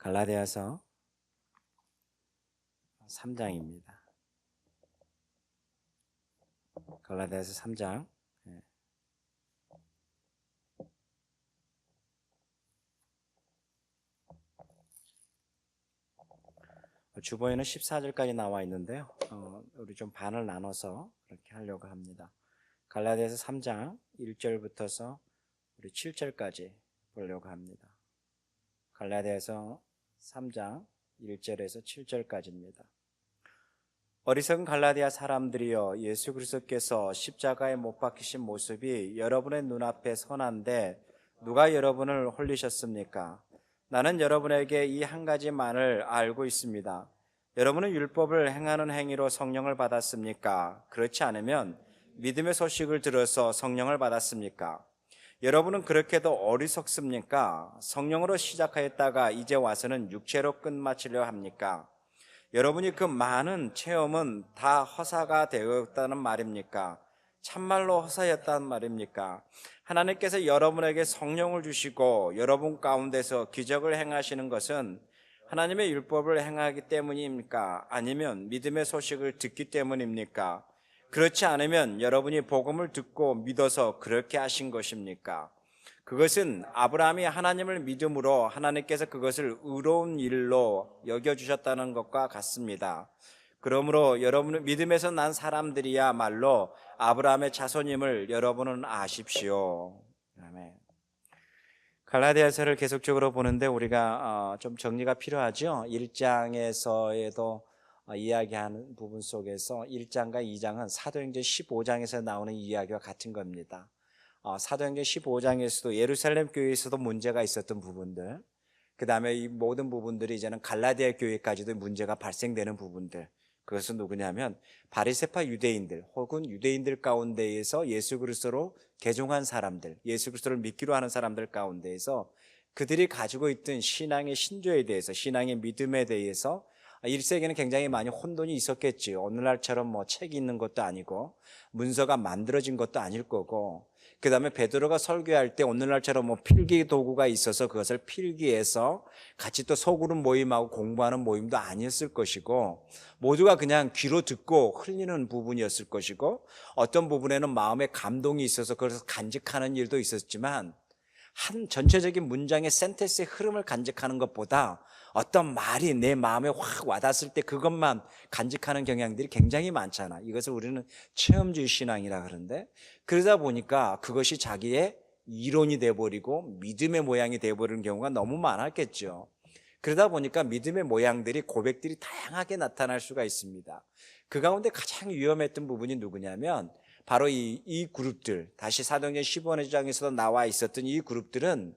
갈라디아서 3장입니다. 갈라디아서 3장. 주보에는 14절까지 나와 있는데요. 우리 좀 반을 나눠서 그렇게 하려고 합니다. 갈라디아서 3장 1절부터서 우리 7절까지 보려고 합니다. 갈라디아서 3장 1절에서 7절까지입니다. 어리석은 갈라디아 사람들이여, 예수 그리스도께서 십자가에 못 박히신 모습이 여러분의 눈앞에 선한데 누가 여러분을 홀리셨습니까? 나는 여러분에게 이 한 가지만을 알고 있습니다. 여러분은 율법을 행하는 행위로 성령을 받았습니까? 그렇지 않으면 믿음의 소식을 들어서 성령을 받았습니까? 여러분은 그렇게도 어리석습니까? 성령으로 시작하였다가 이제 와서는 육체로 끝마치려 합니까? 여러분이 그 많은 체험은 다 허사가 되었다는 말입니까? 참말로 허사였다는 말입니까? 하나님께서 여러분에게 성령을 주시고 여러분 가운데서 기적을 행하시는 것은 하나님의 율법을 행하기 때문입니까? 아니면 믿음의 소식을 듣기 때문입니까? 그렇지 않으면 여러분이 복음을 듣고 믿어서 그렇게 하신 것입니까? 그것은 아브라함이 하나님을 믿음으로 하나님께서 그것을 의로운 일로 여겨주셨다는 것과 같습니다. 그러므로 여러분은 믿음에서 난 사람들이야말로 아브라함의 자손임을 여러분은 아십시오. 아멘. 갈라디아서를 계속적으로 보는데 우리가 좀 정리가 필요하죠. 1장에서에도 이야기하는 부분 속에서 1장과 2장은 사도행전 15장에서 나오는 이야기와 같은 겁니다. 사도행전 15장에서도 예루살렘 교회에서도 문제가 있었던 부분들, 그 다음에 이 모든 부분들이 이제는 갈라디아 교회까지도 문제가 발생되는 부분들, 그것은 누구냐면 바리새파 유대인들 혹은 유대인들 가운데에서 예수 그리스도로 개종한 사람들, 예수 그리스도를 믿기로 하는 사람들 가운데에서 그들이 가지고 있던 신앙의 신조에 대해서, 신앙의 믿음에 대해서 1세기에는 굉장히 많이 혼돈이 있었겠지요. 오늘날처럼 뭐 책이 있는 것도 아니고 문서가 만들어진 것도 아닐 거고, 그 다음에 베드로가 설교할 때 오늘날처럼 뭐 필기 도구가 있어서 그것을 필기해서 같이 또 소그룹 모임하고 공부하는 모임도 아니었을 것이고, 모두가 그냥 귀로 듣고 흘리는 부분이었을 것이고, 어떤 부분에는 마음에 감동이 있어서 그래서 간직하는 일도 있었지만, 한 전체적인 문장의 센텐스의 흐름을 간직하는 것보다 어떤 말이 내 마음에 확 와닿았을 때 그것만 간직하는 경향들이 굉장히 많잖아. 이것을 우리는 체험주의 신앙이라 그러는데, 그러다 보니까 그것이 자기의 이론이 돼버리고 믿음의 모양이 돼버리는 경우가 너무 많았겠죠. 그러다 보니까 믿음의 모양들이, 고백들이 다양하게 나타날 수가 있습니다. 그 가운데 가장 위험했던 부분이 누구냐면 바로 이 그룹들, 다시 사도행전 15장에서도 나와 있었던 이 그룹들은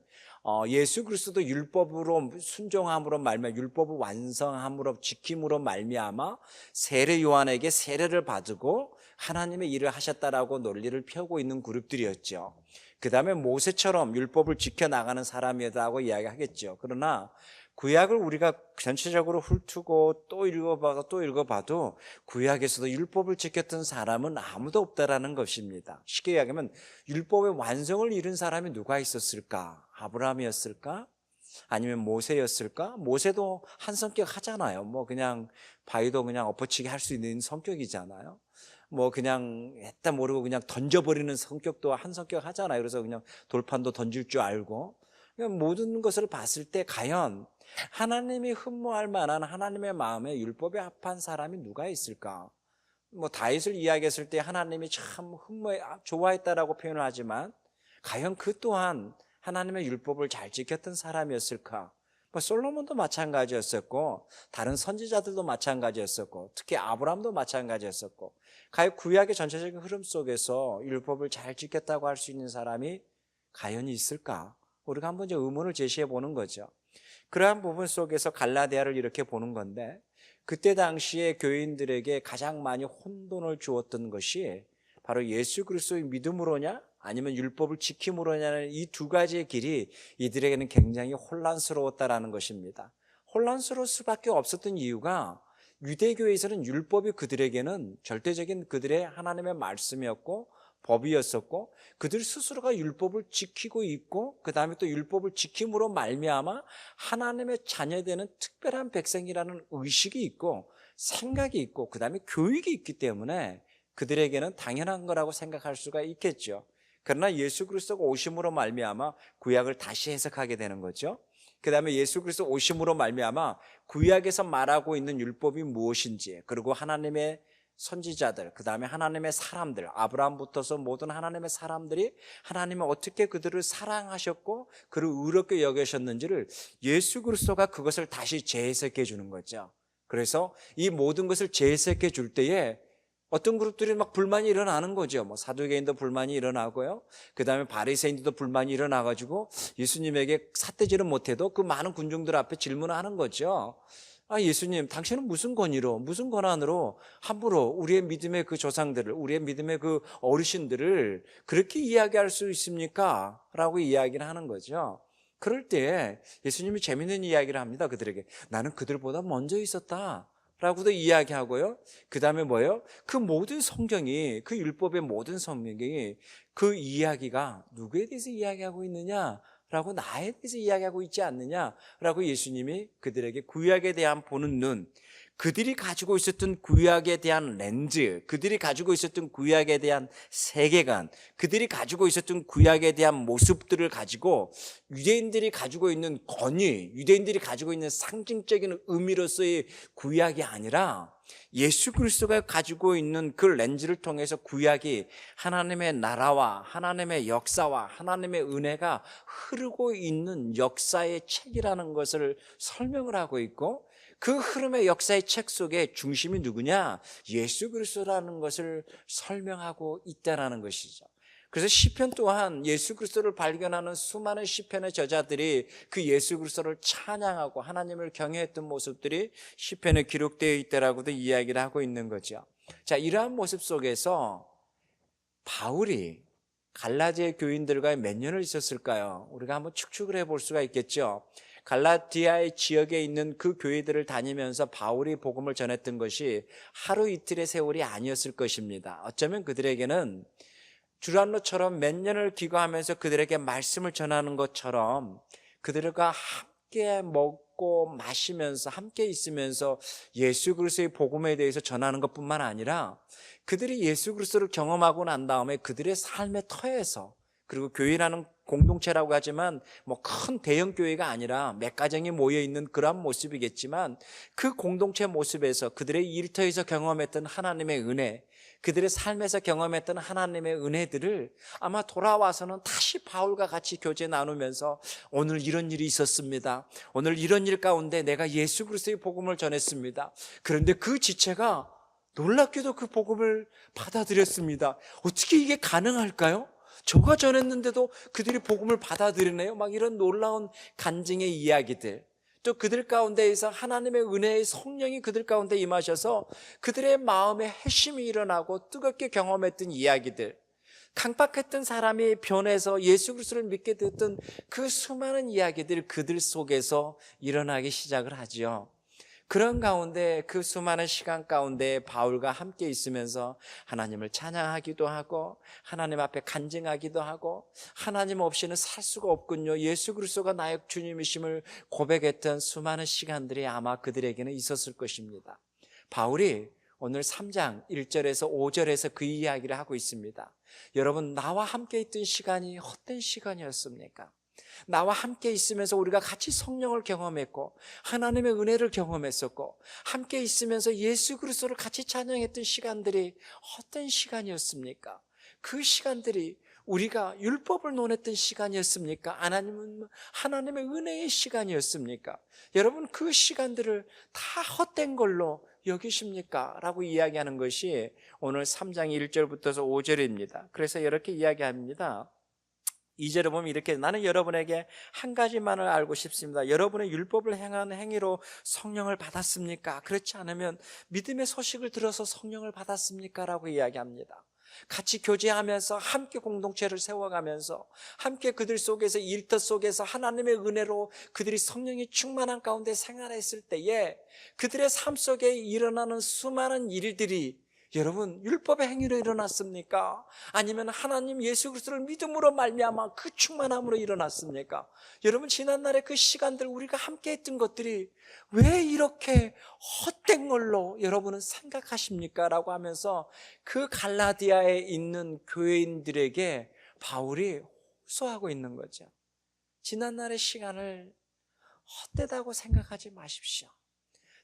예수 그리스도 율법으로 순종함으로 말미암아, 율법을 완성함으로 지킴으로 말미암아 세례 요한에게 세례를 받고 하나님의 일을 하셨다라고 논리를 펴고 있는 그룹들이었죠. 그 다음에 모세처럼 율법을 지켜나가는 사람이라고 이야기하겠죠. 그러나 구약을 우리가 전체적으로 훑고 또 읽어봐도 구약에서도 율법을 지켰던 사람은 아무도 없다라는 것입니다. 쉽게 이야기하면 율법의 완성을 이룬 사람이 누가 있었을까? 아브라함이었을까? 아니면 모세였을까? 모세도 한 성격 하잖아요. 뭐 그냥 바위도 그냥 엎어치기 할 수 있는 성격이잖아요. 뭐 그냥 했다 모르고 그냥 던져버리는 성격도 한 성격 하잖아요. 그래서 그냥 돌판도 던질 줄 알고, 모든 것을 봤을 때 과연 하나님이 흠모할 만한 하나님의 마음에 율법에 합한 사람이 누가 있을까? 뭐 다윗을 이야기했을 때 하나님이 참 좋아했다라고 표현을 하지만 과연 그 또한 하나님의 율법을 잘 지켰던 사람이었을까? 뭐 솔로몬도 마찬가지였었고 다른 선지자들도 마찬가지였었고 특히 아브라함도 마찬가지였었고, 과연 구약의 전체적인 흐름 속에서 율법을 잘 지켰다고 할 수 있는 사람이 과연 있을까? 우리가 한번 이제 의문을 제시해 보는 거죠. 그러한 부분 속에서 갈라디아를 이렇게 보는 건데, 그때 당시에 교인들에게 가장 많이 혼돈을 주었던 것이 바로 예수 그리스도의 믿음으로냐 아니면 율법을 지킴으로냐는 이 두 가지의 길이 이들에게는 굉장히 혼란스러웠다라는 것입니다. 혼란스러울 수밖에 없었던 이유가 유대교에서는 율법이 그들에게는 절대적인 그들의 하나님의 말씀이었고 법이었었고 그들 스스로가 율법을 지키고 있고 그 다음에 또 율법을 지킴으로 말미암아 하나님의 자녀되는 특별한 백성이라는 의식이 있고 생각이 있고 그 다음에 교육이 있기 때문에 그들에게는 당연한 거라고 생각할 수가 있겠죠. 그러나 예수 그리스도가 오심으로 말미암아 구약을 다시 해석하게 되는 거죠. 그 다음에 예수 그리스도 오심으로 말미암아 구약에서 말하고 있는 율법이 무엇인지, 그리고 하나님의 선지자들, 그 다음에 하나님의 사람들, 아브라함부터서 모든 하나님의 사람들이 하나님은 어떻게 그들을 사랑하셨고 그를 의롭게 여기셨는지를 예수 그리스도가 그것을 다시 재해석해 주는 거죠. 그래서 이 모든 것을 재해석해 줄 때에 어떤 그룹들이 막 불만이 일어나는 거죠. 뭐 사두개인도 불만이 일어나고요. 그 다음에 바리새인들도 불만이 일어나가지고 예수님에게 삿대질은 못해도 그 많은 군중들 앞에 질문하는 거죠. 아, 예수님, 당신은 무슨 권위로, 무슨 권한으로 함부로 우리의 믿음의 그 조상들을, 우리의 믿음의 그 어르신들을 그렇게 이야기할 수 있습니까? 라고 이야기를 하는 거죠. 그럴 때 예수님이 재밌는 이야기를 합니다. 그들에게. 나는 그들보다 먼저 있었다 라고도 이야기하고요. 그 다음에 뭐예요? 그 모든 성경이, 그 율법의 모든 성경이 그 이야기가 누구에 대해서 이야기하고 있느냐? 라고 나에 대해서 이야기하고 있지 않느냐라고 예수님이 그들에게 구약에 대한 보는 눈, 그들이 가지고 있었던 구약에 대한 렌즈, 그들이 가지고 있었던 구약에 대한 세계관, 그들이 가지고 있었던 구약에 대한 모습들을 가지고 유대인들이 가지고 있는 권위, 유대인들이 가지고 있는 상징적인 의미로서의 구약이 아니라 예수 그리스도가 가지고 있는 그 렌즈를 통해서 구약이 하나님의 나라와 하나님의 역사와 하나님의 은혜가 흐르고 있는 역사의 책이라는 것을 설명을 하고 있고, 그 흐름의 역사의 책 속에 중심이 누구냐? 예수 그리스도라는 것을 설명하고 있다는 것이죠. 그래서 시편 또한 예수 그리스도를 발견하는 수많은 시편의 저자들이 그 예수 그리스도를 찬양하고 하나님을 경외했던 모습들이 시편에 기록되어 있다라고도 이야기를 하고 있는 거죠. 자, 이러한 모습 속에서 바울이 갈라디아 교인들과 몇 년을 있었을까요? 우리가 한번 축축을 해볼 수가 있겠죠. 갈라디아의 지역에 있는 그 교회들을 다니면서 바울이 복음을 전했던 것이 하루 이틀의 세월이 아니었을 것입니다. 어쩌면 그들에게는 주란노처럼 몇 년을 기거하면서 그들에게 말씀을 전하는 것처럼 그들과 함께 먹고 마시면서 함께 있으면서 예수 그리스도의 복음에 대해서 전하는 것뿐만 아니라 그들이 예수 그리스도를 경험하고 난 다음에 그들의 삶의 터에서, 그리고 교회라는 공동체라고 하지만 뭐 큰 대형 교회가 아니라 몇 가정이 모여 있는 그런 모습이겠지만 그 공동체 모습에서 그들의 일터에서 경험했던 하나님의 은혜, 그들의 삶에서 경험했던 하나님의 은혜들을 아마 돌아와서는 다시 바울과 같이 교제 나누면서 오늘 이런 일이 있었습니다. 오늘 이런 일 가운데 내가 예수 그리스도의 복음을 전했습니다. 그런데 그 지체가 놀랍게도 그 복음을 받아들였습니다. 어떻게 이게 가능할까요? 저가 전했는데도 그들이 복음을 받아들이네요. 막 이런 놀라운 간증의 이야기들, 또 그들 가운데에서 하나님의 은혜의 성령이 그들 가운데 임하셔서 그들의 마음에 회심이 일어나고 뜨겁게 경험했던 이야기들, 강박했던 사람이 변해서 예수 그리스도를 믿게 됐던 그 수많은 이야기들, 그들 속에서 일어나기 시작을 하죠. 그런 가운데, 그 수많은 시간 가운데 바울과 함께 있으면서 하나님을 찬양하기도 하고 하나님 앞에 간증하기도 하고 하나님 없이는 살 수가 없군요, 예수 그리스도가 나의 주님이심을 고백했던 수많은 시간들이 아마 그들에게는 있었을 것입니다. 바울이 오늘 3장 1절에서 5절에서 그 이야기를 하고 있습니다. 여러분, 나와 함께 있던 시간이 헛된 시간이었습니까? 나와 함께 있으면서 우리가 같이 성령을 경험했고 하나님의 은혜를 경험했었고 함께 있으면서 예수 그리스도를 같이 찬양했던 시간들이 어떤 시간이었습니까? 그 시간들이 우리가 율법을 논했던 시간이었습니까? 하나님의 은혜의 시간이었습니까? 여러분, 그 시간들을 다 헛된 걸로 여기십니까? 라고 이야기하는 것이 오늘 3장 1절부터 5절입니다. 그래서 이렇게 이야기합니다. 2절에 보면 이렇게, 나는 여러분에게 한 가지만을 알고 싶습니다. 여러분의 율법을 행한 행위로 성령을 받았습니까? 그렇지 않으면 믿음의 소식을 들어서 성령을 받았습니까? 라고 이야기합니다. 같이 교제하면서 함께 공동체를 세워가면서 함께 그들 속에서, 일터 속에서 하나님의 은혜로 그들이 성령이 충만한 가운데 생활했을 때에 그들의 삶 속에 일어나는 수많은 일들이 여러분, 율법의 행위로 일어났습니까? 아니면 하나님 예수 그리스도를 믿음으로 말미암아 그 충만함으로 일어났습니까? 여러분, 지난날의 그 시간들 우리가 함께 했던 것들이 왜 이렇게 헛된 걸로 여러분은 생각하십니까? 라고 하면서 그 갈라디아에 있는 교회인들에게 바울이 호소하고 있는 거죠. 지난날의 시간을 헛되다고 생각하지 마십시오.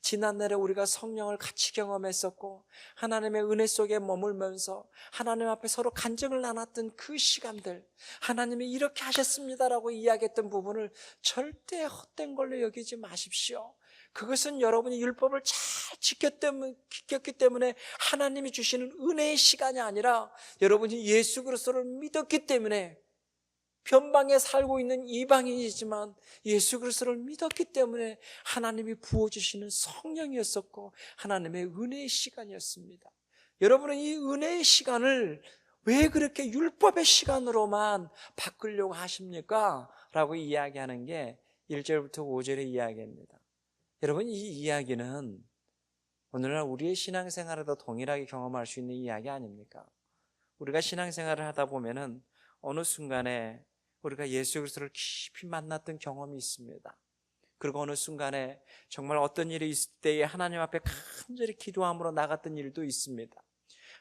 지난날에 우리가 성령을 같이 경험했었고 하나님의 은혜 속에 머물면서 하나님 앞에 서로 간증을 나눴던 그 시간들, 하나님이 이렇게 하셨습니다라고 이야기했던 부분을 절대 헛된 걸로 여기지 마십시오. 그것은 여러분이 율법을 잘 지켰기 때문에 하나님이 주시는 은혜의 시간이 아니라 여러분이 예수 그리스도를 믿었기 때문에, 변방에 살고 있는 이방인이지만 예수 그리스도를 믿었기 때문에 하나님이 부어주시는 성령이었었고 하나님의 은혜의 시간이었습니다. 여러분은 이 은혜의 시간을 왜 그렇게 율법의 시간으로만 바꾸려고 하십니까? 라고 이야기하는 게 1절부터 5절의 이야기입니다. 여러분, 이 이야기는 오늘날 우리의 신앙생활에도 동일하게 경험할 수 있는 이야기 아닙니까? 우리가 신앙생활을 하다 보면은 어느 순간에 우리가 예수 그리스도를 깊이 만났던 경험이 있습니다. 그리고 어느 순간에 정말 어떤 일이 있을 때에 하나님 앞에 간절히 기도함으로 나갔던 일도 있습니다.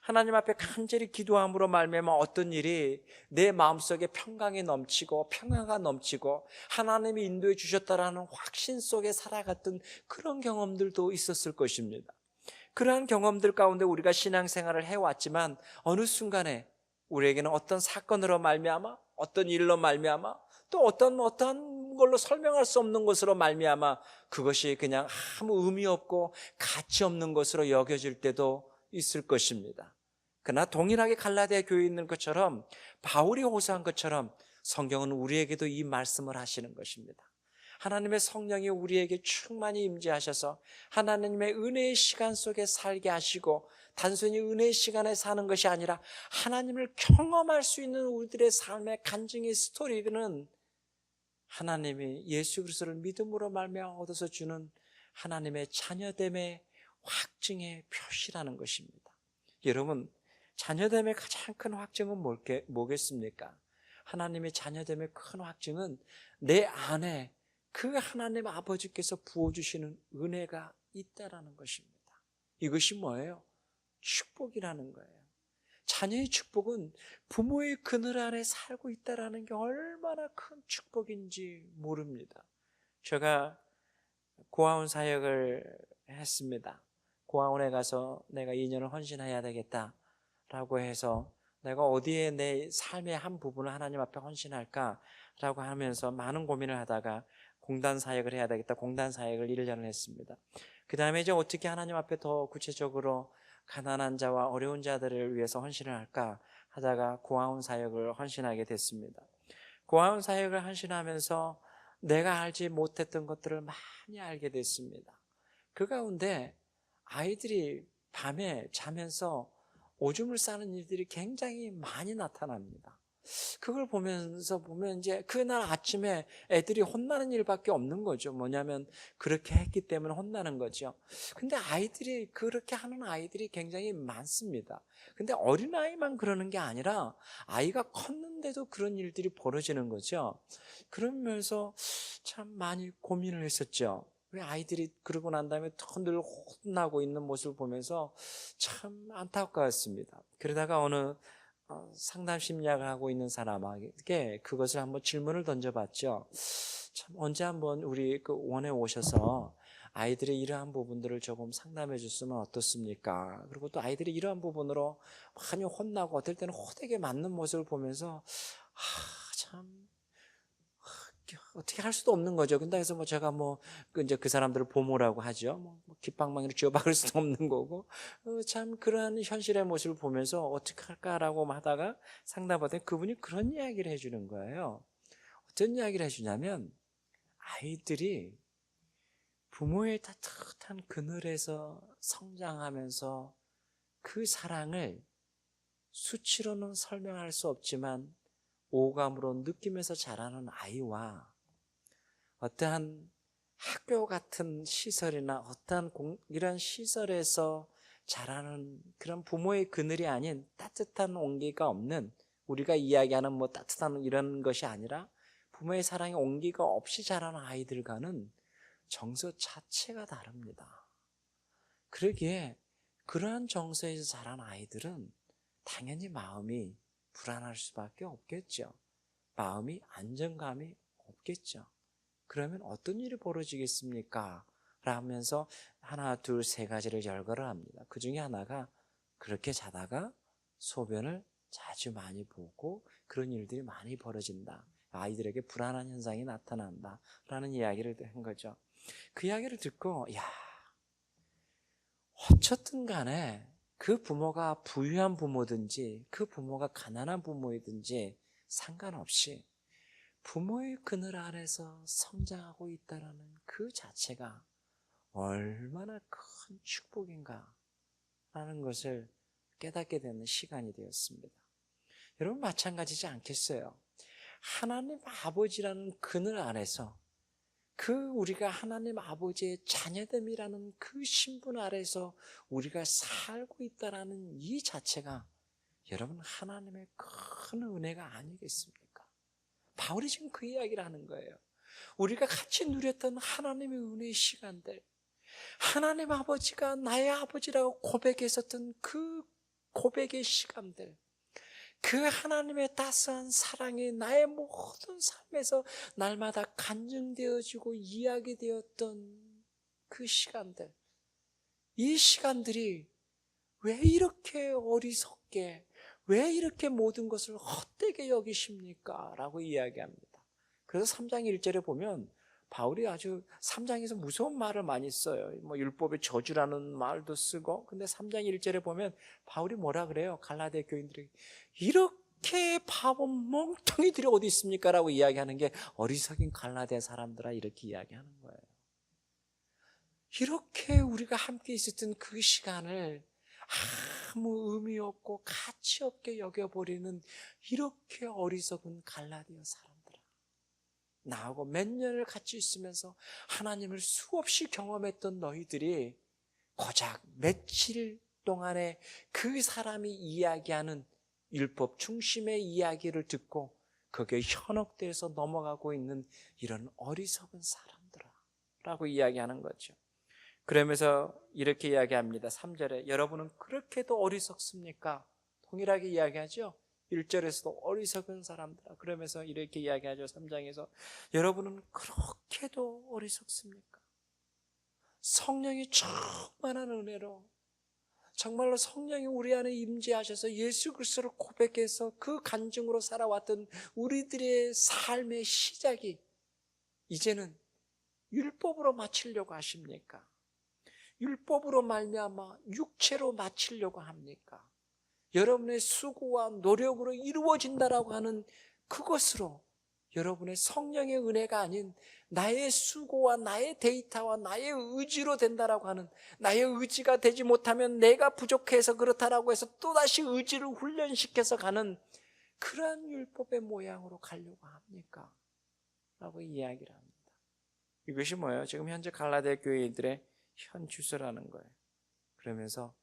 하나님 앞에 간절히 기도함으로 말미암아 어떤 일이 내 마음속에 평강이 넘치고 평화가 넘치고 하나님이 인도해 주셨다라는 확신 속에 살아갔던 그런 경험들도 있었을 것입니다. 그러한 경험들 가운데 우리가 신앙생활을 해왔지만 어느 순간에 우리에게는 어떤 사건으로 말미암아, 어떤 일로 말미암아, 또 어떤 걸로 설명할 수 없는 것으로 말미암아 그것이 그냥 아무 의미 없고 가치 없는 것으로 여겨질 때도 있을 것입니다. 그러나 동일하게 갈라디아 교회에 있는 것처럼, 바울이 호소한 것처럼 성경은 우리에게도 이 말씀을 하시는 것입니다. 하나님의 성령이 우리에게 충만히 임재하셔서 하나님의 은혜의 시간 속에 살게 하시고, 단순히 은혜의 시간에 사는 것이 아니라 하나님을 경험할 수 있는 우리들의 삶의 간증의 스토리는 하나님이 예수 그리스도를 믿음으로 말미암아 얻어서 주는 하나님의 자녀됨의 확증의 표시라는 것입니다. 여러분, 자녀됨의 가장 큰 확증은 뭐겠습니까? 하나님의 자녀됨의 큰 확증은 내 안에 그 하나님 아버지께서 부어주시는 은혜가 있다라는 것입니다. 이것이 뭐예요? 축복이라는 거예요. 자녀의 축복은 부모의 그늘 아래 살고 있다는 게 얼마나 큰 축복인지 모릅니다. 제가 고아원 사역을 했습니다. 고아원에 가서 내가 2년을 헌신해야 되겠다라고 해서 내가 어디에 내 삶의 한 부분을 하나님 앞에 헌신할까라고 하면서 많은 고민을 하다가 공단 사역을 해야 되겠다, 공단 사역을 1년을 했습니다. 그 다음에 이제 어떻게 하나님 앞에 더 구체적으로 가난한 자와 어려운 자들을 위해서 헌신을 할까 하다가 고아원 사역을 헌신하게 됐습니다. 고아원 사역을 헌신하면서 내가 알지 못했던 것들을 많이 알게 됐습니다. 그 가운데 아이들이 밤에 자면서 오줌을 싸는 일들이 굉장히 많이 나타납니다. 그걸 보면 이제 그날 아침에 애들이 혼나는 일밖에 없는 거죠. 뭐냐면 그렇게 했기 때문에 혼나는 거죠. 근데 아이들이 그렇게 하는 아이들이 굉장히 많습니다. 근데 어린아이만 그러는 게 아니라 아이가 컸는데도 그런 일들이 벌어지는 거죠. 그러면서 참 많이 고민을 했었죠. 왜 아이들이 그러고 난 다음에 늘 혼나고 있는 모습을 보면서 참 안타까웠습니다. 그러다가 어느 상담 심리학을 하고 있는 사람에게 그것을 한번 질문을 던져봤죠. 참 언제 한번 우리 그 원에 오셔서 아이들의 이러한 부분들을 조금 상담해 줬으면 어떻습니까? 그리고 또 아이들이 이러한 부분으로 많이 혼나고 어떨 때는 호되게 맞는 모습을 보면서 참 어떻게 할 수도 없는 거죠. 근데 그래서 제가 이제 그 사람들을 보모라고 하죠. 깃방망이로 쥐어박을 수도 없는 거고, 참 그러한 현실의 모습을 보면서 어떻게 할까라고 하다가 상담받더니 그분이 그런 이야기를 해주는 거예요. 어떤 이야기를 해주냐면, 아이들이 부모의 따뜻한 그늘에서 성장하면서 그 사랑을 수치로는 설명할 수 없지만 오감으로 느끼면서 자라는 아이와 어떠한 학교 같은 시설이나 어떠한 이런 시설에서 자라는 그런 부모의 그늘이 아닌 따뜻한 온기가 없는, 우리가 이야기하는 뭐 따뜻한 이런 것이 아니라 부모의 사랑의 온기가 없이 자라는 아이들과는 정서 자체가 다릅니다. 그러기에 그러한 정서에서 자란 아이들은 당연히 마음이 불안할 수밖에 없겠죠. 마음이 안정감이 없겠죠. 그러면 어떤 일이 벌어지겠습니까? 라면서 하나, 둘, 세 가지를 열거를 합니다. 그 중에 하나가 그렇게 자다가 소변을 자주 많이 보고 그런 일들이 많이 벌어진다. 아이들에게 불안한 현상이 나타난다. 라는 이야기를 한 거죠. 그 이야기를 듣고 어쨌든 간에 그 부모가 부유한 부모든지 그 부모가 가난한 부모이든지 상관없이 부모의 그늘 아래서 성장하고 있다는 그 자체가 얼마나 큰 축복인가 라는 것을 깨닫게 되는 시간이 되었습니다. 여러분 마찬가지지 않겠어요? 하나님 아버지라는 그늘 아래서 그 우리가 하나님 아버지의 자녀됨이라는 그 신분 아래서 우리가 살고 있다는 이 자체가 여러분 하나님의 큰 은혜가 아니겠습니까? 바울이 지금 그 이야기를 하는 거예요. 우리가 같이 누렸던 하나님의 은혜의 시간들, 하나님 아버지가 나의 아버지라고 고백했었던 그 고백의 시간들, 그 하나님의 따스한 사랑이 나의 모든 삶에서 날마다 간증되어지고 이야기되었던 그 시간들, 이 시간들이 왜 이렇게 어리석게, 왜 이렇게 모든 것을 헛되게 여기십니까? 라고 이야기합니다. 그래서 3장 1절에 보면 바울이 아주 3장에서 무서운 말을 많이 써요. 뭐 율법의 저주라는 말도 쓰고, 근데 3장 1절에 보면 바울이 뭐라 그래요? 갈라디아 교인들에게 이렇게 바보 멍텅이들이 어디 있습니까? 라고 이야기하는 게 어리석인 갈라디아 사람들아, 이렇게 이야기하는 거예요. 이렇게 우리가 함께 있었던 그 시간을 아무 의미 없고 가치 없게 여겨버리는 이렇게 어리석은 갈라디아 사람들아, 나하고 몇 년을 같이 있으면서 하나님을 수없이 경험했던 너희들이 고작 며칠 동안에 그 사람이 이야기하는 율법 중심의 이야기를 듣고 거기에 현혹돼서 넘어가고 있는 이런 어리석은 사람들아 라고 이야기하는 거죠. 그러면서 이렇게 이야기합니다. 3절에 여러분은 그렇게도 어리석습니까? 동일하게 이야기하죠. 1절에서도 어리석은 사람들아, 그러면서 이렇게 이야기하죠. 3장에서 여러분은 그렇게도 어리석습니까? 성령이 충만한 은혜로 정말로 성령이 우리 안에 임재하셔서 예수 그리스도를 고백해서 그 간증으로 살아왔던 우리들의 삶의 시작이 이제는 율법으로 마치려고 하십니까? 율법으로 말미암아 육체로 마치려고 합니까? 여러분의 수고와 노력으로 이루어진다라고 하는 그것으로 여러분의 성령의 은혜가 아닌 나의 수고와 나의 데이터와 나의 의지로 된다라고 하는, 나의 의지가 되지 못하면 내가 부족해서 그렇다라고 해서 또다시 의지를 훈련시켜서 가는 그러한 율법의 모양으로 가려고 합니까? 라고 이야기를 합니다. 이것이 뭐예요? 지금 현재 갈라디아 교회인들의 현 주소라는 거예요. 그러면서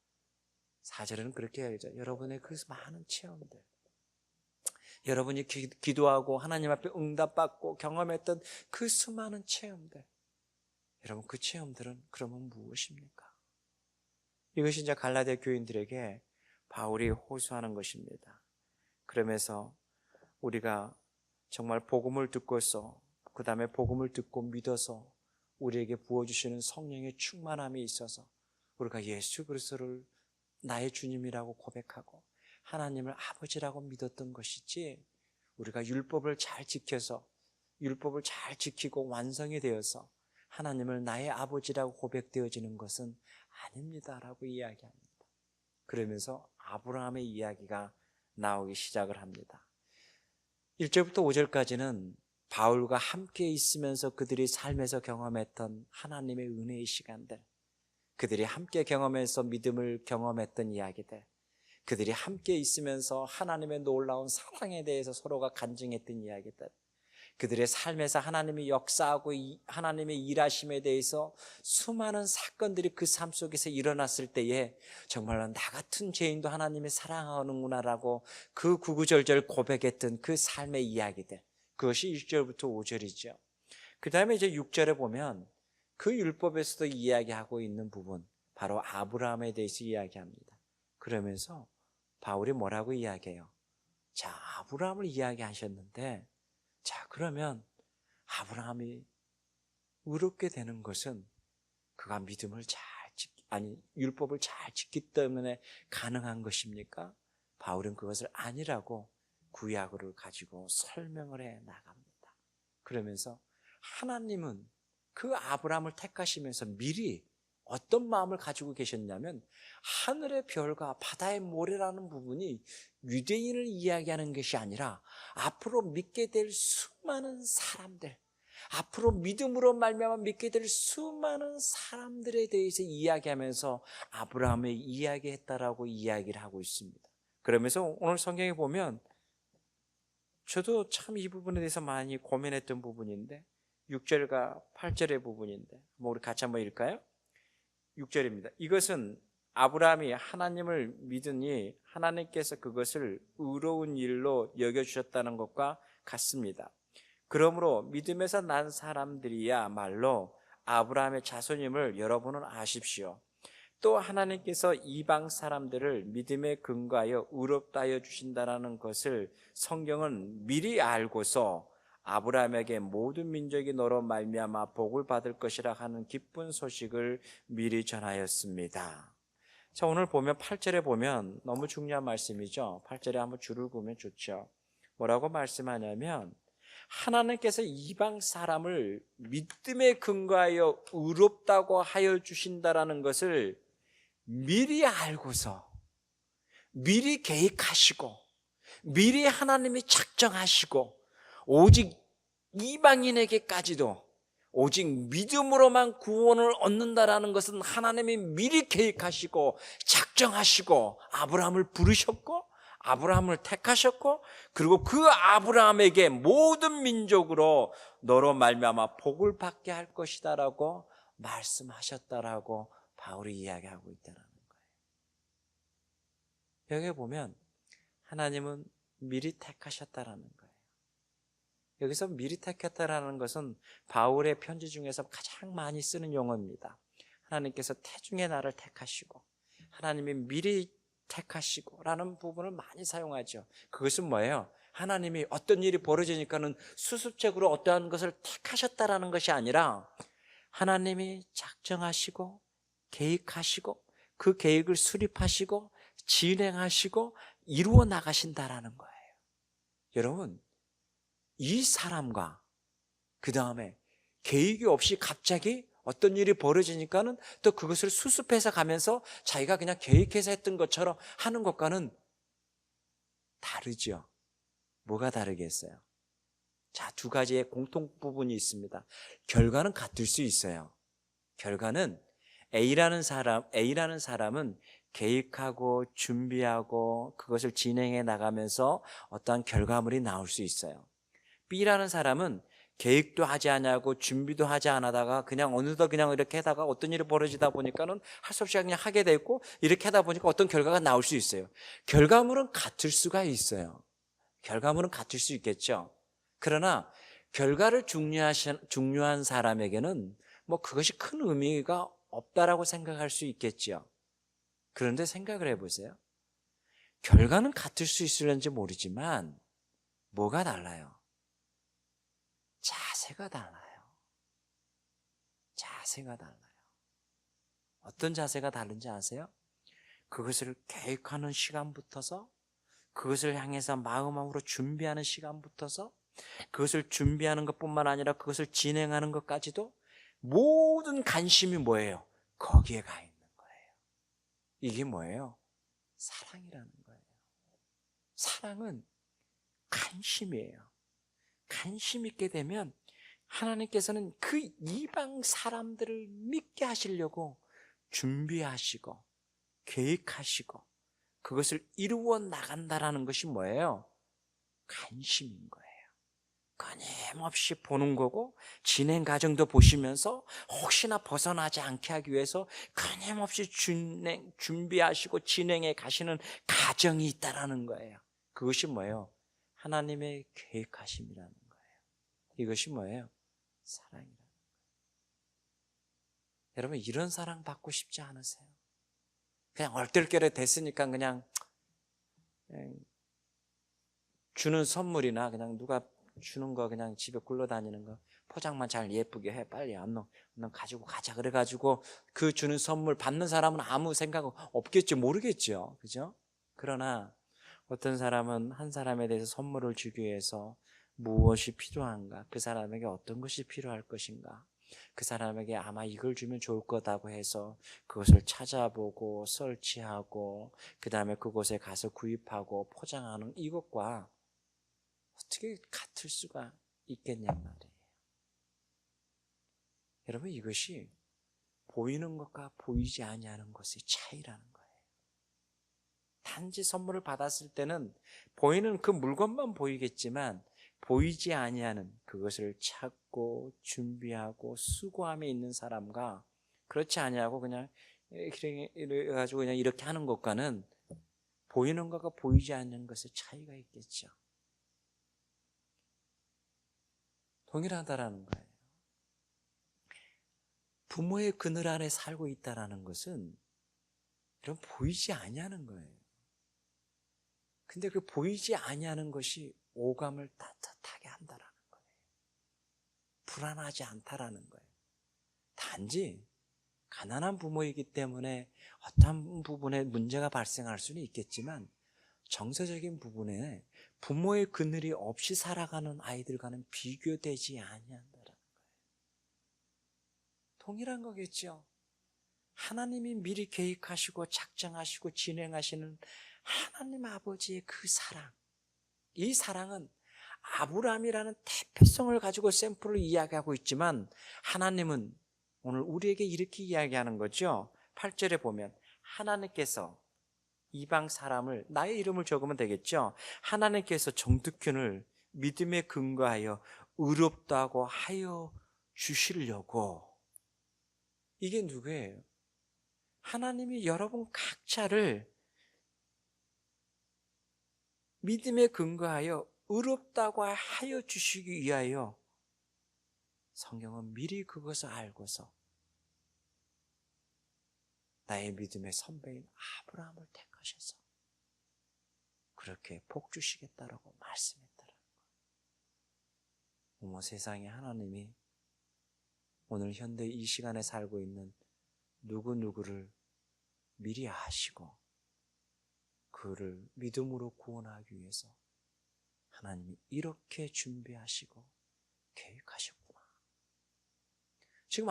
4절에는 그렇게 해야죠. 여러분의 그 많은 체험들, 여러분이 기도하고 하나님 앞에 응답받고 경험했던 그 수많은 체험들, 여러분 그 체험들은 그러면 무엇입니까? 이것이 이제 갈라디아 교인들에게 바울이 호소하는 것입니다. 그러면서 우리가 정말 복음을 듣고서 그 다음에 복음을 듣고 믿어서 우리에게 부어주시는 성령의 충만함이 있어서 우리가 예수 그리스도를 나의 주님이라고 고백하고 하나님을 아버지라고 믿었던 것이지, 우리가 율법을 잘 지켜서 율법을 잘 지키고 완성이 되어서 하나님을 나의 아버지라고 고백되어지는 것은 아닙니다라고 이야기합니다. 그러면서 아브라함의 이야기가 나오기 시작을 합니다. 1절부터 5절까지는 바울과 함께 있으면서 그들이 삶에서 경험했던 하나님의 은혜의 시간들, 그들이 함께 경험해서 믿음을 경험했던 이야기들, 그들이 함께 있으면서 하나님의 놀라운 사랑에 대해서 서로가 간증했던 이야기들, 그들의 삶에서 하나님이 역사하고 하나님의 일하심에 대해서 수많은 사건들이 그 삶 속에서 일어났을 때에 정말로 나 같은 죄인도 하나님이 사랑하는구나라고 그 구구절절 고백했던 그 삶의 이야기들, 그것이 1절부터 5절이죠. 그 다음에 이제 6절에 보면 그 율법에서도 이야기하고 있는 부분, 바로 아브라함에 대해서 이야기합니다. 그러면서 바울이 뭐라고 이야기해요? 자, 아브라함을 이야기하셨는데, 자, 그러면 아브라함이 의롭게 되는 것은 그가 믿음을 율법을 잘 지키기 때문에 가능한 것입니까? 바울은 그것을 아니라고 구약을 가지고 설명을 해 나갑니다. 그러면서 하나님은 그 아브라함을 택하시면서 미리 어떤 마음을 가지고 계셨냐면, 하늘의 별과 바다의 모래라는 부분이 유대인을 이야기하는 것이 아니라 앞으로 믿게 될 수많은 사람들, 앞으로 믿음으로 말미암아 믿게 될 수많은 사람들에 대해서 이야기하면서 아브라함을 이야기했다라고 이야기를 하고 있습니다. 그러면서 오늘 성경에 보면 저도 참 이 부분에 대해서 많이 고민했던 부분인데, 6절과 8절의 부분인데 우리 같이 한번 읽을까요? 6절입니다. 이것은 아브라함이 하나님을 믿으니 하나님께서 그것을 의로운 일로 여겨주셨다는 것과 같습니다. 그러므로 믿음에서 난 사람들이야말로 아브라함의 자손임을 여러분은 아십시오. 또 하나님께서 이방 사람들을 믿음에 근거하여 의롭다 하여 주신다는 것을 성경은 미리 알고서 아브라함에게 모든 민족이 너로 말미암아 복을 받을 것이라 하는 기쁜 소식을 미리 전하였습니다. 자, 오늘 보면 8절에 보면 너무 중요한 말씀이죠. 8절에 한번 줄을 그으면 좋죠. 뭐라고 말씀하냐면, 하나님께서 이방 사람을 믿음에 근거하여 의롭다고 하여 주신다라는 것을 미리 알고서 미리 계획하시고 미리 하나님이 작정하시고 오직 이방인에게까지도 오직 믿음으로만 구원을 얻는다라는 것은 하나님이 미리 계획하시고 작정하시고 아브라함을 부르셨고 아브라함을 택하셨고, 그리고 그 아브라함에게 모든 민족으로 너로 말미암아 복을 받게 할 것이다라고 말씀하셨다라고 바울이 이야기하고 있다는 거예요. 여기 보면 하나님은 미리 택하셨다라는 거예요. 여기서 미리 택했다라는 것은 바울의 편지 중에서 가장 많이 쓰는 용어입니다. 하나님께서 태중의 나를 택하시고 하나님이 미리 택하시고 라는 부분을 많이 사용하죠. 그것은 뭐예요? 하나님이 어떤 일이 벌어지니까는 수습적으로 어떠한 것을 택하셨다라는 것이 아니라 하나님이 작정하시고 계획하시고 그 계획을 수립하시고 진행하시고 이루어 나가신다라는 거예요. 여러분, 이 사람과 그 다음에 계획이 없이 갑자기 어떤 일이 벌어지니까는 또 그것을 수습해서 가면서 자기가 그냥 계획해서 했던 것처럼 하는 것과는 다르죠. 뭐가 다르겠어요? 자, 두 가지의 공통 부분이 있습니다. 결과는 같을 수 있어요. 결과는 A라는 사람은 계획하고 준비하고 그것을 진행해 나가면서 어떠한 결과물이 나올 수 있어요. B라는 사람은 계획도 하지 않냐고 준비도 하지 않다가 그냥 어느덧 그냥 이렇게 하다가 어떤 일이 벌어지다 보니까는 할 수 없이 그냥 하게 됐고, 이렇게 하다 보니까 어떤 결과가 나올 수 있어요. 결과물은 같을 수가 있어요. 결과물은 같을 수 있겠죠. 그러나 결과를 중요한 사람에게는 뭐 그것이 큰 의미가 없다라고 생각할 수 있겠죠. 그런데 생각을 해보세요. 결과는 같을 수 있을는지 모르지만 뭐가 달라요? 자세가 달라요. 자세가 달라요. 어떤 자세가 다른지 아세요? 그것을 계획하는 시간부터서, 그것을 향해서 마음으로 준비하는 시간부터서, 그것을 준비하는 것뿐만 아니라 그것을 진행하는 것까지도 모든 관심이 뭐예요? 거기에 가 있는 거예요. 이게 뭐예요? 사랑이라는 거예요. 사랑은 관심이에요. 관심 있게 되면 하나님께서는 그 이방 사람들을 믿게 하시려고 준비하시고 계획하시고 그것을 이루어 나간다라는 것이 뭐예요? 관심인 거예요. 끊임없이 보는 거고, 진행 과정도 보시면서 혹시나 벗어나지 않게 하기 위해서 끊임없이 준비하시고 진행해 가시는 과정이 있다라는 거예요. 그것이 뭐예요? 하나님의 계획하심이라는 거예요. 이것이 뭐예요? 사랑이라는 거예요. 여러분, 이런 사랑 받고 싶지 않으세요? 그냥 얼떨결에 됐으니까 그냥 주는 선물이나 그냥 누가 주는 거 그냥 집에 굴러다니는 거 포장만 잘 예쁘게 해, 빨리 얼른 가지고 가자 그래가지고 그 주는 선물 받는 사람은 아무 생각 없겠죠, 모르겠죠, 그죠? 그러나 어떤 사람은 한 사람에 대해서 선물을 주기 위해서 무엇이 필요한가, 그 사람에게 어떤 것이 필요할 것인가, 그 사람에게 아마 이걸 주면 좋을 거다고 해서 그것을 찾아보고 설치하고 그 다음에 그곳에 가서 구입하고 포장하는 이것과 어떻게 같을 수가 있겠냔 말이에요. 여러분, 이것이 보이는 것과 보이지 아니하는 것의 차이라는 거예요. 단지 선물을 받았을 때는 보이는 그 물건만 보이겠지만 보이지 아니하는 그것을 찾고 준비하고 수고함에 있는 사람과 그렇지 아니하고 그냥 이래 가지고 그냥 이렇게 하는 것과는 보이는 것과 보이지 않는 것의 차이가 있겠죠. 동일하다라는 거예요. 부모의 그늘 아래 살고 있다라는 것은 이런 보이지 아니하는 거예요. 근데 그 보이지 아니하는 것이 오감을 따뜻하게 한다라는 거예요. 불안하지 않다라는 거예요. 단지 가난한 부모이기 때문에 어떤 부분에 문제가 발생할 수는 있겠지만 정서적인 부분에 부모의 그늘이 없이 살아가는 아이들과는 비교되지 아니한다라는 거예요. 동일한 거겠죠. 하나님이 미리 계획하시고 작정하시고 진행하시는 하나님 아버지의 그 사랑, 이 사랑은 아브라함이라는 대표성을 가지고 샘플을 이야기하고 있지만 하나님은 오늘 우리에게 이렇게 이야기하는 거죠. 8절에 보면 하나님께서 이방 사람을, 나의 이름을 적으면 되겠죠. 하나님께서 정득균을 믿음에 근거하여 의롭다고 하여 주시려고. 이게 누구예요? 하나님이 여러분 각자를 믿음에 근거하여 의롭다고 하여 주시기 위하여 성경은 미리 그것을 알고서 나의 믿음의 선배인 아브라함을 택하셔서 그렇게 복 주시겠다라고 말씀했더라고요. 어머, 세상에 하나님이 오늘 현대 이 시간에 살고 있는 누구누구를 미리 아시고 그를 믿음으로 구원하기 위해서 하나님이 이렇게 준비하시고 계획하셨구나. 지금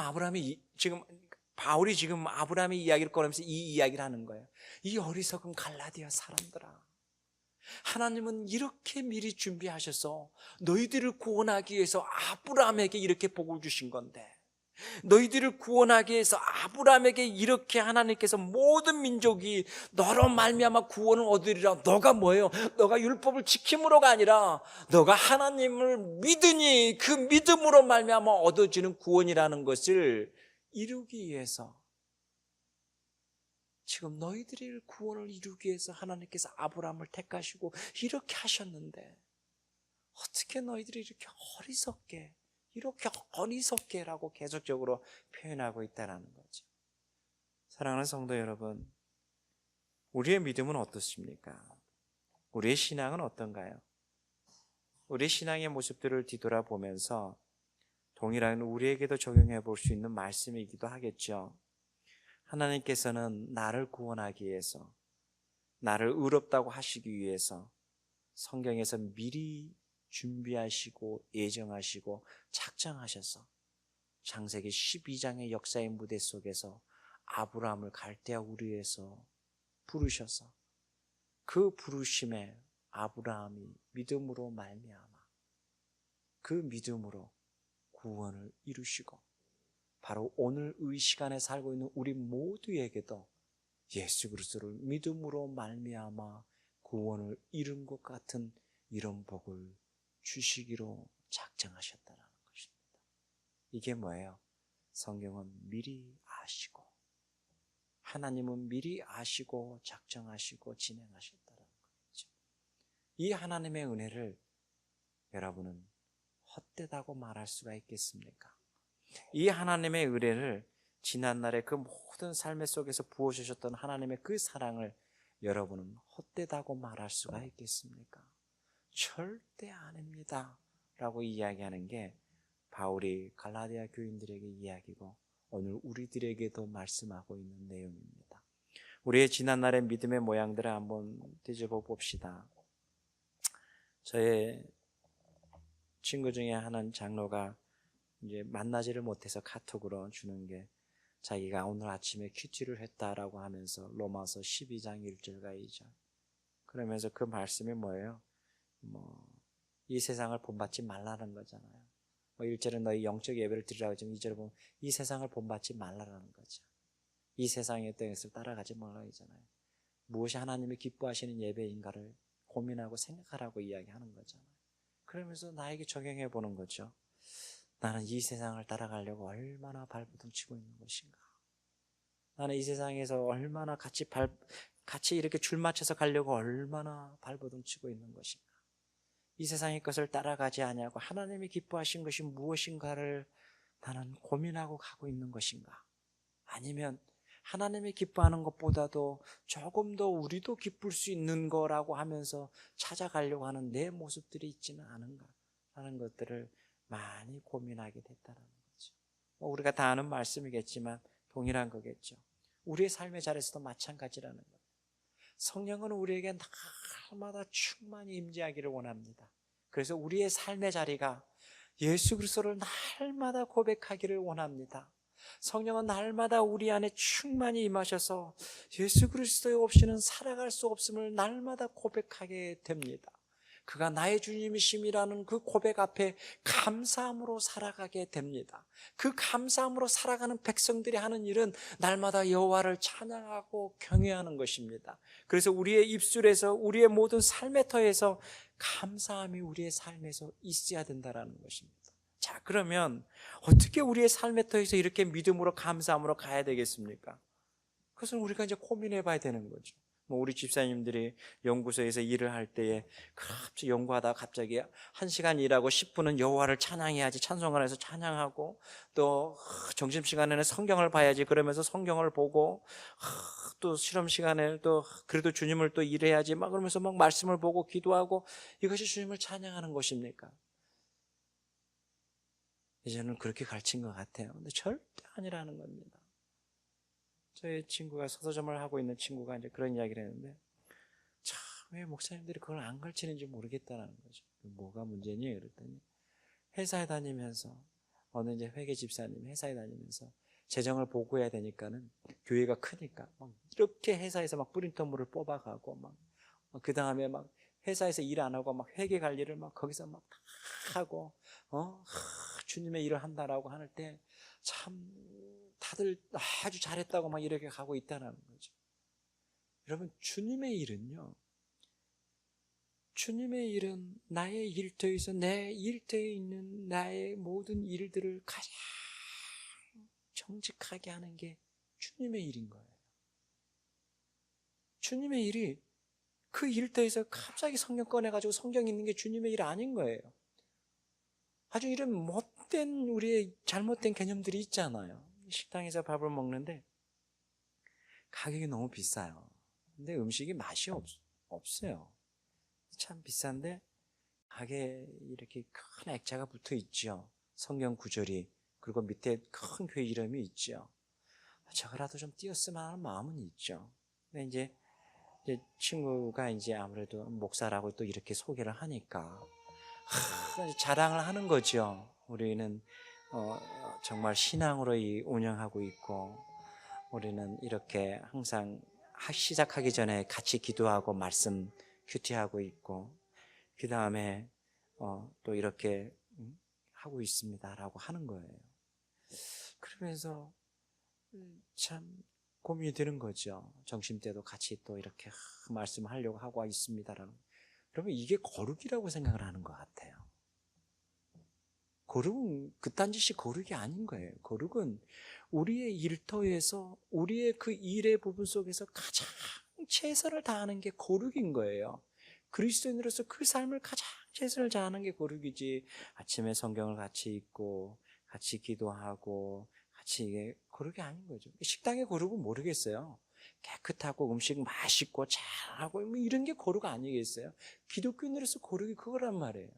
바울이 지금 아브라함의 이야기를 꺼내면서 이 이야기를 하는 거예요. 이 어리석은 갈라디아 사람들아, 하나님은 이렇게 미리 준비하셔서 너희들을 구원하기 위해서 아브라함에게 이렇게 복을 주신 건데, 너희들을 구원하기 위해서 아브라함에게 이렇게 하나님께서 모든 민족이 너로 말미암아 구원을 얻으리라. 너가 뭐예요? 너가 율법을 지킴으로가 아니라 너가 하나님을 믿으니 그 믿음으로 말미암아 얻어지는 구원이라는 것을 이루기 위해서, 지금 너희들의 구원을 이루기 위해서 하나님께서 아브라함을 택하시고 이렇게 하셨는데 어떻게 너희들이 이렇게 어리석게라고 계속적으로 표현하고 있다는 거죠. 사랑하는 성도 여러분, 우리의 믿음은 어떻습니까? 우리의 신앙은 어떤가요? 우리의 신앙의 모습들을 뒤돌아보면서 동일한 우리에게도 적용해 볼 수 있는 말씀이기도 하겠죠. 하나님께서는 나를 구원하기 위해서, 나를 의롭다고 하시기 위해서 성경에서 미리 준비하시고 예정하시고 작정하셔서 창세기 12장의 역사의 무대 속에서 아브라함을 갈대아 우르에서 부르셔서 그 부르심에 아브라함이 믿음으로 말미암아 그 믿음으로 구원을 이루시고, 바로 오늘 이 시간에 살고 있는 우리 모두에게도 예수 그리스도를 믿음으로 말미암아 구원을 이룬 것 같은 이런 복을 주시기로 작정하셨다라는 것입니다. 이게 뭐예요? 성경은 미리 아시고, 하나님은 미리 아시고 작정하시고 진행하셨다는 거죠. 이 하나님의 은혜를 여러분은 헛되다고 말할 수가 있겠습니까? 이 하나님의 은혜를, 지난날의 그 모든 삶의 속에서 부어주셨던 하나님의 그 사랑을 여러분은 헛되다고 말할 수가 있겠습니까? 절대 아닙니다 라고 이야기하는 게 바울이 갈라디아 교인들에게 이야기고 오늘 우리들에게도 말씀하고 있는 내용입니다. 우리의 지난날의 믿음의 모양들을 한번 뒤집어 봅시다. 저의 친구 중에 하나는 장로가 이제 만나지를 못해서 카톡으로 주는 게, 자기가 오늘 아침에 큐티를 했다라고 하면서 로마서 12장 1절과 2절, 그러면서 그 말씀이 뭐예요? 이 세상을 본받지 말라는 거잖아요. 1절은 너희 영적 예배를 드리라고 하지만 2절을 보면 이 세상을 본받지 말라는 거죠. 이 세상의 뜻을 따라가지 말라고 하잖아요. 무엇이 하나님이 기뻐하시는 예배인가를 고민하고 생각하라고 이야기하는 거잖아요. 그러면서 나에게 적용해 보는 거죠. 나는 이 세상을 따라가려고 얼마나 발버둥 치고 있는 것인가? 나는 이 세상에서 얼마나 같이 이렇게 줄 맞춰서 가려고 얼마나 발버둥 치고 있는 것인가? 이 세상의 것을 따라가지 아니하고 하나님이 기뻐하신 것이 무엇인가를 나는 고민하고 가고 있는 것인가? 아니면 하나님이 기뻐하는 것보다도 조금 더 우리도 기쁠 수 있는 거라고 하면서 찾아가려고 하는 내 모습들이 있지는 않은가 하는 것들을 많이 고민하게 됐다는 거죠. 우리가 다 아는 말씀이겠지만 동일한 거겠죠. 우리의 삶의 자리에서도 마찬가지라는 거예요. 성령은 우리에게 날마다 충만히 임재하기를 원합니다. 그래서 우리의 삶의 자리가 예수 그리스도를 날마다 고백하기를 원합니다. 성령은 날마다 우리 안에 충만히 임하셔서 예수 그리스도 없이는 살아갈 수 없음을 날마다 고백하게 됩니다. 그가 나의 주님이심이라는 그 고백 앞에 감사함으로 살아가게 됩니다. 그 감사함으로 살아가는 백성들이 하는 일은 날마다 여호와를 찬양하고 경외하는 것입니다. 그래서 우리의 입술에서, 우리의 모든 삶의 터에서 감사함이 우리의 삶에서 있어야 된다는 것입니다. 자, 그러면 어떻게 우리의 삶의 터에서 이렇게 믿음으로 감사함으로 가야 되겠습니까? 그것은 우리가 이제 고민해 봐야 되는 거죠. 우리 집사님들이 연구소에서 일을 할 때에 갑자기 연구하다가 갑자기 1시간 일하고 10분은 여호와를 찬양해야지, 찬송을 해서 찬양하고, 또 점심시간에는 성경을 봐야지 그러면서 성경을 보고, 또 실험 시간에 또 그래도 주님을 또 일해야지 막 그러면서 막 말씀을 보고 기도하고, 이것이 주님을 찬양하는 것입니까? 이제는 그렇게 가르친 것 같아요. 근데 절대 아니라는 겁니다. 저희 친구가 서서점을 하고 있는 친구가 이제 그런 이야기를 했는데, 참 왜 목사님들이 그걸 안 가르치는지 모르겠다는 거죠. 뭐가 문제니? 그랬더니 회사에 다니면서, 어느 이제 회계 집사님 회사에 다니면서 재정을 보고해야 되니까는 교회가 크니까 막 이렇게 회사에서 막 프린터물을 뽑아가고 막 그 다음에 막 회사에서 일 안 하고 막 회계 관리를 막 거기서 막 다 하고 주님의 일을 한다라고 할 때 참 다들 아주 잘했다고 막 이렇게 가고 있다는 거죠. 여러분, 주님의 일은요, 주님의 일은 나의 일터에서, 내 일터에 있는 나의 모든 일들을 가장 정직하게 하는 게 주님의 일인 거예요. 주님의 일이 그 일터에서 갑자기 성경 꺼내가지고 성경 읽는 게 주님의 일 아닌 거예요. 아주 이런 못된, 우리의 잘못된 개념들이 있잖아요. 식당에서 밥을 먹는데 가격이 너무 비싸요. 근데 음식이 맛이 없어요. 참 비싼데 가게에 이렇게 큰 액자가 붙어 있죠. 성경 구절이. 그리고 밑에 큰 교회 이름이 있죠. 저거라도 좀 띄었으면 하는 마음은 있죠. 근데 이제 친구가 이제 아무래도 목사라고 또 이렇게 소개를 하니까 자랑을 하는 거죠. 우리는 정말 신앙으로 운영하고 있고, 우리는 이렇게 항상 시작하기 전에 같이 기도하고 말씀 큐티하고 있고, 그 다음에 또 이렇게 하고 있습니다라고 하는 거예요. 그러면서 참 고민이 되는 거죠. 점심 때도 같이 또 이렇게 말씀하려고 하고 있습니다라는. 여러분, 이게 거룩이라고 생각을 하는 것 같아요. 거룩은 그딴 짓이 거룩이 아닌 거예요. 거룩은 우리의 일터에서 우리의 그 일의 부분 속에서 가장 최선을 다하는 게 거룩인 거예요. 그리스도인으로서 그 삶을 가장 최선을 다하는 게 거룩이지, 아침에 성경을 같이 읽고 같이 기도하고 같이, 이게 거룩이 아닌 거죠. 식당의 거룩은 모르겠어요. 깨끗하고 음식 맛있고 잘하고 뭐 이런 게 거룩 아니겠어요? 기독교인으로서 거룩이 그거란 말이에요.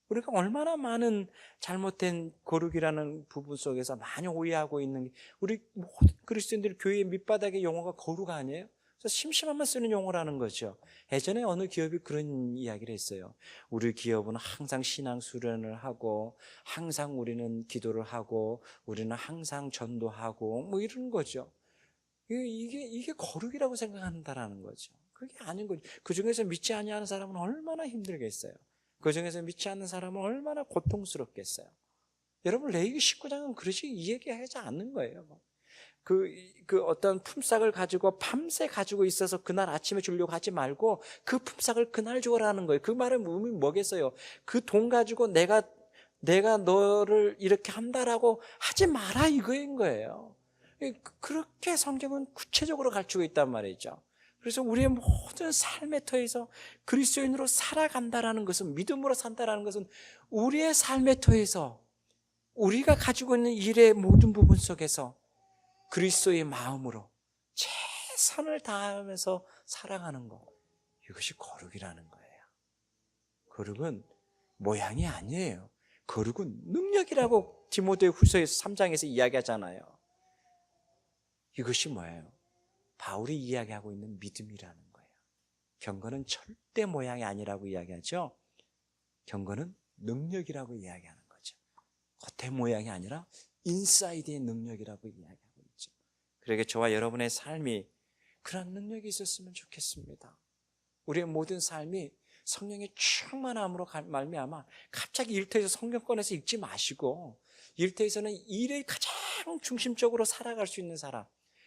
우리가 얼마나 많은 잘못된 거룩이라는 부분 속에서 많이 오해하고 있는 게, 우리 모든 그리스도인들 교회의 밑바닥의 용어가 거룩 아니에요? 그래서 심심하면 쓰는 용어라는 거죠. 예전에 어느 기업이 그런 이야기를 했어요. 우리 기업은 항상 신앙 수련을 하고 항상 우리는 기도를 하고 우리는 항상 전도하고 뭐 이런 거죠. 이게 거룩이라고 생각한다라는 거죠. 그게 아닌 거죠. 그 중에서 믿지 아니하는 사람은 얼마나 힘들겠어요. 그 중에서 믿지 않는 사람은 얼마나 고통스럽겠어요. 여러분, 레위기 19장은 그러지 이 얘기하지 않는 거예요. 그 어떤 품삯을 가지고 밤새 가지고 있어서 그날 아침에 주려고 하지 말고 그 품삯을 그날 주라는 거예요. 그 말은 의미 뭐겠어요? 그 돈 가지고 내가 너를 이렇게 한다라고 하지 마라 이거인 거예요. 그렇게 성경은 구체적으로 가르치고 있단 말이죠. 그래서 우리의 모든 삶의 터에서 그리스도인으로 살아간다라는 것은, 믿음으로 산다라는 것은 우리의 삶의 터에서 우리가 가지고 있는 일의 모든 부분 속에서 그리스도의 마음으로 최선을 다하면서 살아가는 것, 이것이 거룩이라는 거예요. 거룩은 모양이 아니에요. 거룩은 능력이라고 디모데후서에서 3장에서 이야기하잖아요. 이것이 뭐예요? 바울이 이야기하고 있는 믿음이라는 거예요. 경건은 절대 모양이 아니라고 이야기하죠. 경건은 능력이라고 이야기하는 거죠. 겉의 모양이 아니라 인사이드의 능력이라고 이야기하고 있죠. 그러게 저와 여러분의 삶이 그런 능력이 있었으면 좋겠습니다. 우리의 모든 삶이 성령의 충만함으로 말미암아 갑자기 일터에서 성경 꺼내서 읽지 마시고, 일터에서는 일을 가장 중심적으로 살아갈 수 있는 사람,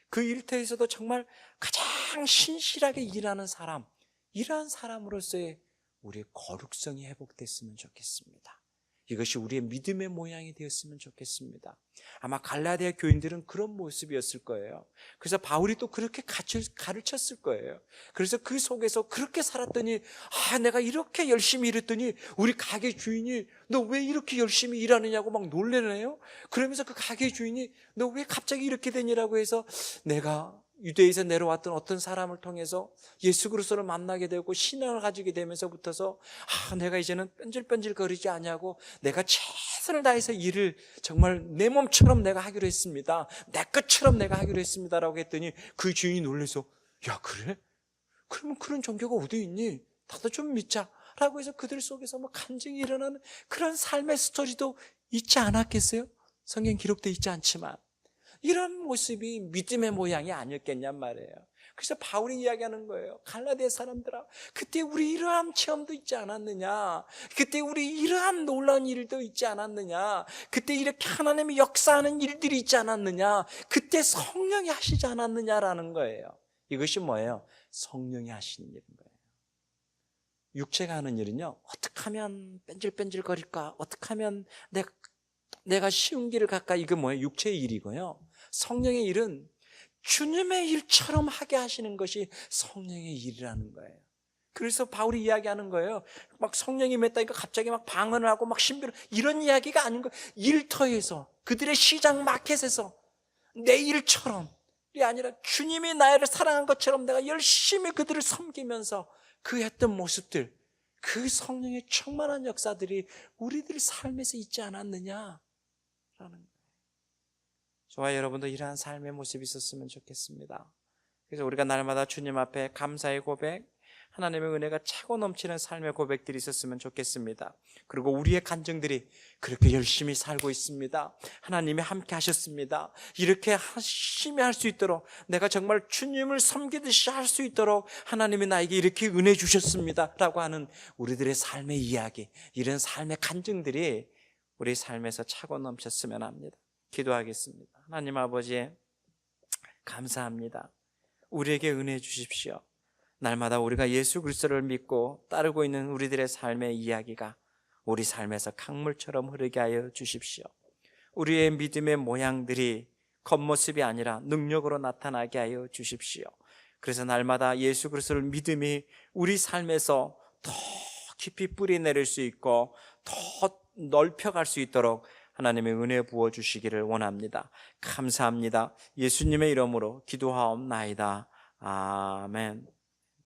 그 일터에서도 정말 가장 신실하게 일하는 사람, 이러한 사람으로서의 우리의 거룩성이 회복됐으면 좋겠습니다. 이것이 우리의 믿음의 모양이 되었으면 좋겠습니다. 아마 갈라디아 교인들은 그런 모습이었을 거예요. 그래서 바울이 또 그렇게 가르쳤을 거예요. 그래서 그 속에서 그렇게 살았더니, 내가 이렇게 열심히 일했더니 우리 가게 주인이 너 왜 이렇게 열심히 일하느냐고 막 놀래네요. 그러면서 그 가게 주인이 너 왜 갑자기 이렇게 되냐라고 해서, 내가 유대에서 내려왔던 어떤 사람을 통해서 예수 그리스도를 만나게 되고 신앙을 가지게 되면서부터서 내가 이제는 뺀질뺀질 거리지 않냐고, 내가 최선을 다해서 일을 정말 내 몸처럼 내가 하기로 했습니다, 내 것처럼 내가 하기로 했습니다라고 했더니 그 주인이 놀라서, 야 그래? 그러면 그런 종교가 어디 있니? 나도 좀 믿자 라고 해서 그들 속에서 뭐 간증이 일어나는 그런 삶의 스토리도 있지 않았겠어요? 성경 기록되어 있지 않지만 이런 모습이 믿음의 모양이 아니었겠냔 말이에요. 그래서 바울이 이야기하는 거예요. 갈라디아 사람들아, 그때 우리 이러한 체험도 있지 않았느냐? 그때 우리 이러한 놀라운 일도 있지 않았느냐? 그때 이렇게 하나님이 역사하는 일들이 있지 않았느냐? 그때 성령이 하시지 않았느냐라는 거예요. 이것이 뭐예요? 성령이 하시는 일인 거예요. 육체가 하는 일은요, 어떻게 하면 뺀질뺀질거릴까? 어떻게 하면 내가 쉬운 길을 갈까? 이거 뭐예요? 육체의 일이고요. 성령의 일은 주님의 일처럼 하게 하시는 것이 성령의 일이라는 거예요. 그래서 바울이 이야기하는 거예요. 막 성령이 맺다니까 갑자기 막 방언을 하고 막 신비로, 이런 이야기가 아닌 거예요. 일터에서, 그들의 시장 마켓에서 내 일처럼, 이 아니라 주님이 나를 사랑한 것처럼 내가 열심히 그들을 섬기면서 그 했던 모습들, 그 성령의 충만한 역사들이 우리들 삶에서 있지 않았느냐라는 거예요. 저와 여러분도 이러한 삶의 모습이 있었으면 좋겠습니다. 그래서 우리가 날마다 주님 앞에 감사의 고백, 하나님의 은혜가 차고 넘치는 삶의 고백들이 있었으면 좋겠습니다. 그리고 우리의 간증들이 그렇게 열심히 살고 있습니다, 하나님이 함께 하셨습니다, 이렇게 열심히 할 수 있도록, 내가 정말 주님을 섬기듯이 할 수 있도록 하나님이 나에게 이렇게 은혜 주셨습니다 라고 하는 우리들의 삶의 이야기, 이런 삶의 간증들이 우리 삶에서 차고 넘쳤으면 합니다. 기도하겠습니다. 하나님 아버지, 감사합니다. 우리에게 은혜 주십시오. 날마다 우리가 예수 그리스도를 믿고 따르고 있는 우리들의 삶의 이야기가 우리 삶에서 강물처럼 흐르게 하여 주십시오. 우리의 믿음의 모양들이 겉모습이 아니라 능력으로 나타나게 하여 주십시오. 그래서 날마다 예수 그리스도를 믿음이 우리 삶에서 더 깊이 뿌리 내릴 수 있고 더 넓혀갈 수 있도록 하나님의 은혜 부어주시기를 원합니다. 감사합니다. 예수님의 이름으로 기도하옵나이다. 아멘.